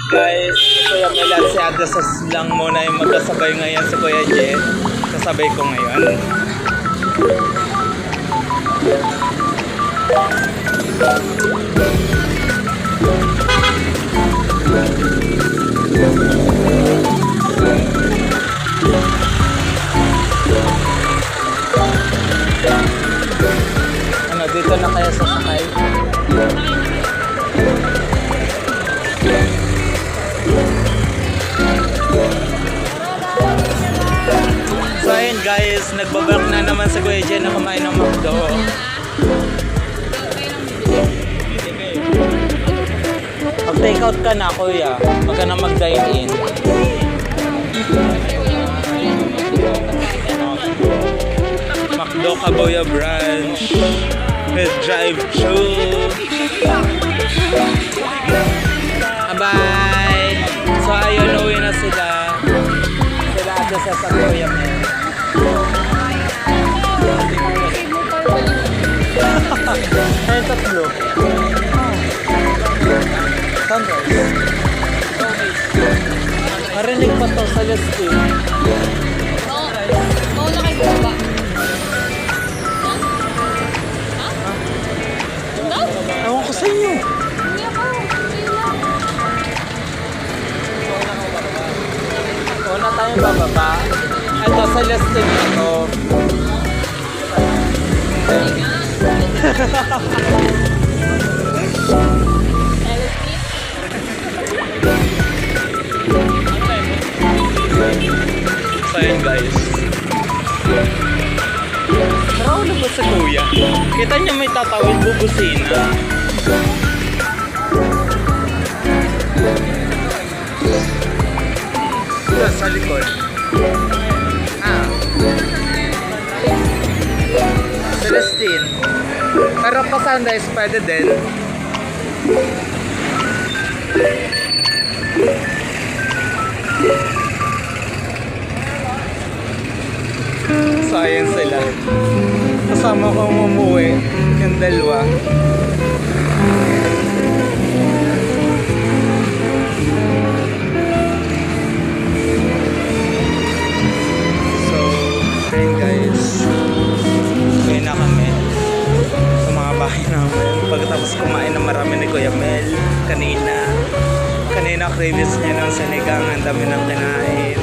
Guys, Kuya Mel at si Adasas lang muna yung magkasabay ngayon si Kuya Je. Kasabay ko ngayon. Ano, dito na kaya sasakay? So ayun guys, nagbabak na naman sa Kuya Jen na kumain ng McDo. Mag-take out ka na Kuya, huwag ka na mag-dine in. McDo Kabuya Branch with drive-thru. Bye! So ayun, uwi na sila. Sila ata sa Kuya Mel. Ayun, tatlo. Sunrise. Marinig pa to sa listing. Mauna kayo baba. Ewan ko sa inyo. Hindi ako. Una tayong bababa. Ito sa listing na to. So yun guys. Narawala ba sa Kuya? Kita niya may tatawid, bubusina. Ito sa likod. Celestine. Pero pa sunrise pwede din. So ayun sila. Kasama ko umuwi yung dalawa. So ayun guys, uwi na kami sa mga bahay namin pagkatapos kumain ng marami ni Kuya Mel kanina cravings niya ng sinigang, ang dami ng kinain.